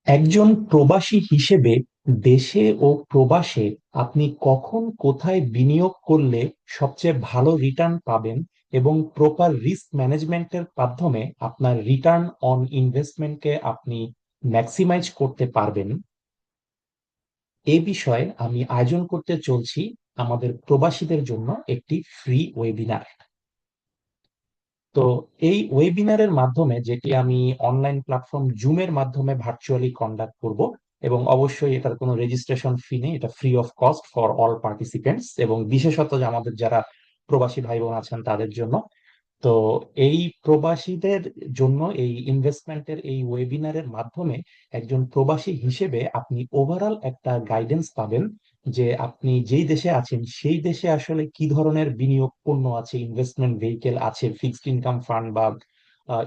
একজন প্রবাসী হিসেবে দেশে ও প্রবাসে আপনি কখন কোথায় বিনিয়োগ করলে সবচেয়ে ভালো রিটার্ন পাবেন এবং প্রপার রিস্ক ম্যানেজমেন্টের মাধ্যমে আপনার রিটার্ন অন ইনভেস্টমেন্টকে আপনি ম্যাক্সিমাইজ করতে পারবেন, এ বিষয়ে আমি আয়োজন করতে চলছি আমাদের প্রবাসীদের জন্য একটি ফ্রি ওয়েবিনার। তো এই ওয়েবিনারের মাধ্যমে, যেটি আমি অনলাইন প্ল্যাটফর্ম জুমের মাধ্যমে ভার্চুয়ালি কন্ডাক্ট করব, এবং অবশ্যই এটার কোনো রেজিস্ট্রেশন ফি নেই, এটা free of cost for all participants, এবং বিশেষত যে আমাদের যারা প্রবাসী ভাই বোন আছেন তাদের জন্য। তো এই প্রবাসীদের জন্য এই ইনভেস্টমেন্টের এই ওয়েবিনারের মাধ্যমে একজন প্রবাসী হিসেবে আপনি ওভারঅল একটা গাইডেন্স পাবেন যে আপনি যেই দেশে আছেন সেই দেশে আসলে কি ধরনের বিনিয়োগ পণ্য আছে, ইনভেস্টমেন্ট ভেহিকেল আছে, ফিক্সড ইনকাম ফান্ড বা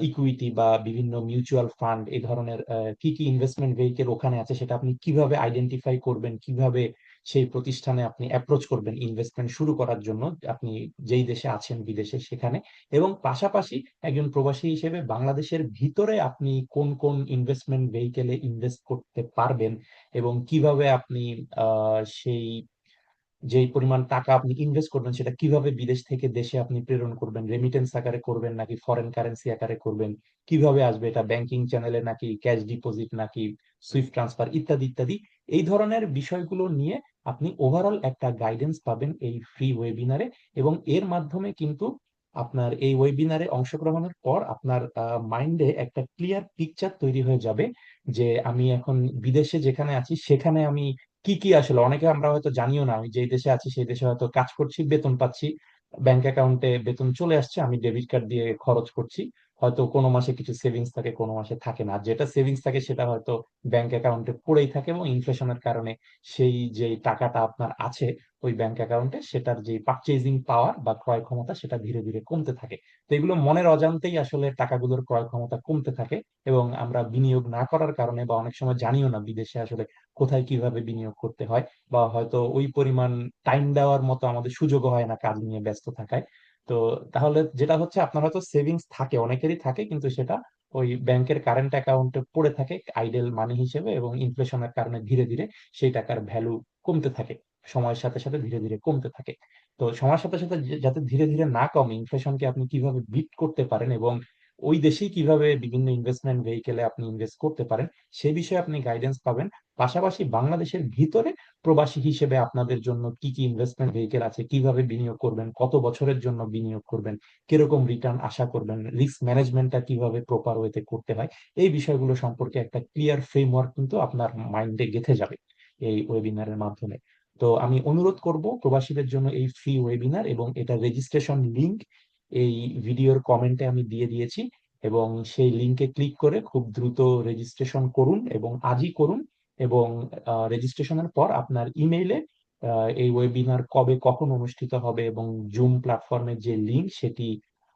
ইকুইটি বা বিভিন্ন মিউচুয়াল ফান্ড, এই ধরনের কি কি ইনভেস্টমেন্ট ভেহিকেল ওখানে আছে, সেটা আপনি কিভাবে আইডেন্টিফাই করবেন, কিভাবে সেই প্রতিষ্ঠানে আপনি অ্যাপ্রোচ করবেন ইনভেস্টমেন্ট শুরু করার জন্য আপনি যেই দেশে আছেন বিদেশে সেখানে। এবং পাশাপাশি একজন প্রবাসী হিসেবে বাংলাদেশের ভিতরে আপনি কোন কোন ইনভেস্টমেন্ট ভেহিকেলে ইনভেস্ট করতে পারবেন এবং কিভাবে আপনি সেই যেই পরিমাণ টাকা আপনি ইনভেস্ট করবেন সেটা কিভাবে বিদেশ থেকে দেশে আপনি প্রেরণ করবেন, রেমিটেন্স আকারে করবেন নাকি ফরেন কারেন্সি আকারে করবেন, কিভাবে আসবে এটা ব্যাংকিং চ্যানেলে নাকি ক্যাশ ডিপোজিট নাকি সুইফট ট্রান্সফার ইত্যাদি ইত্যাদি, এই ধরনের বিষয়গুলো নিয়ে আপনি ওভারঅল একটা গাইডেন্স পাবেন এই ফ্রি ওয়েবিনারে। এবং এর মাধ্যমে কিন্তু আপনার এই ওয়েবিনারে অংশগ্রহণের পর আপনার মাইন্ডে একটা ক্লিয়ার পিকচার তৈরি হয়ে যাবে যে আমি এখন বিদেশে যেখানে আছি সেখানে আমি কি কি, আসলে অনেকে আমরা হয়তো জানিও না, আমি যেই দেশে আছি সেই দেশে হয়তো কাজ করছি, বেতন পাচ্ছি, ব্যাংক অ্যাকাউন্টে বেতন চলে আসছে, আমি ডেবিট কার্ড দিয়ে খরচ করছি, হয়তো কোনো মাসে কিছু সেভিংস থাকে, কোনো মাসে থাকে না, আর যেটা সেভিংস থাকে সেটা হয়তো ব্যাংক অ্যাকাউন্টে পড়েই থাকে, এবং ইনফ্লেশনের কারণে সেই যে টাকাটা আপনার আছে ওই ব্যাংক অ্যাকাউন্টে সেটার যে পারচেজিং পাওয়ার বা ক্রয় ক্ষমতা সেটা ধীরে ধীরে কমতে থাকে। তো এগুলো মনের অজান্তেই আসলে টাকাগুলোর ক্রয় ক্ষমতা কমতে থাকে, এবং আমরা বিনিয়োগ না করার কারণে বা অনেক সময় জানিও না বিদেশে আসলে কোথায় কিভাবে বিনিয়োগ করতে হয়, বা হয়তো ওই পরিমাণ টাইম দেওয়ার মতো আমাদের সুযোগও হয় না কাজ নিয়ে ব্যস্ত থাকায়। তো তাহলে যেটা হচ্ছে, আপনার হয়তো সেভিংস থাকে, অনেকেরই থাকে, কিন্তু সেটা ওই ব্যাংকের কারেন্ট অ্যাকাউন্টে পড়ে থাকে আইডেল মানি হিসেবে, এবং ইনফ্লেশনের কারণে ধীরে ধীরে সেই টাকার ভ্যালু কমতে থাকে, সময়ের সাথে সাথে ধীরে ধীরে কমতে থাকে। তো সময়ের সাথে সাথে যাতে ধীরে ধীরে না কমে, ইনফ্লেশনকে আপনি কিভাবে বিট করতে পারেন এবং ওই দেশেই কিভাবে বিভিন্ন ইনভেস্টমেন্ট ভেহিকেলে আপনি ইনভেস্ট করতে পারেন, সেই বিষয়ে আপনি গাইডেন্স পাবেন। পাশাপাশি বাংলাদেশের ভিতরে প্রবাসী হিসেবে আপনাদের জন্য কি কি ইনভেস্টমেন্ট ভেহিকেল আছে, কিভাবে বিনিয়োগ করবেন, কত বছরের জন্য বিনিয়োগ করবেন, কিরকম রিটার্ন আশা করবেন, রিস্ক ম্যানেজমেন্টটা কিভাবে প্রপার ওয়েতে করতে হয়, এই বিষয়গুলো সম্পর্কে একটা ক্লিয়ার ফ্রেমওয়ার্ক কিন্তু আপনার মাইন্ডে গেঁথে যাবে এই ওয়েবিনারের মাধ্যমে। তো আমি অনুরোধ করব প্রবাসীদের জন্য এই ফ্রি ওয়েবিনার, এবং এটা রেজিস্ট্রেশন লিংক এই ভিডিওর কমেন্টে আমি দিয়ে দিয়েছি, এবং সেই লিংকে ক্লিক করে খুব দ্রুত রেজিস্ট্রেশন করুন এবং আজই করুন। এবং রেজিস্ট্রেশনের পর আপনার ইমেইলে এই ওয়েবিনার কবে কখন অনুষ্ঠিত হবে এবং জুম প্ল্যাটফর্মের যে লিংক সেটি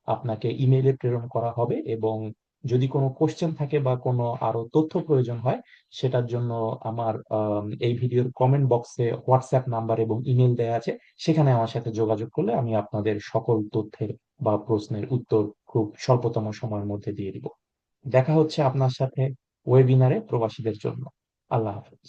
আপনাকে ইমেইলে প্রেরণ করা হবে। এবং যদি কোনো কোশ্চেন থাকে বা কোনো আরো তথ্য প্রয়োজন হয়, সেটার জন্য আমার এই ভিডিওর কমেন্ট বক্সে হোয়াটসঅ্যাপ নাম্বার এবং ইমেল দেওয়া আছে, সেখানে আমার সাথে যোগাযোগ করলে আমি আপনাদের সকল তথ্যের বা প্রশ্নের উত্তর খুব স্বল্পতম সময়ের মধ্যে দিয়ে দিব। দেখা হচ্ছে আপনার সাথে ওয়েবিনারে প্রবাসীদের জন্য। আল্লাহ হাফেজ।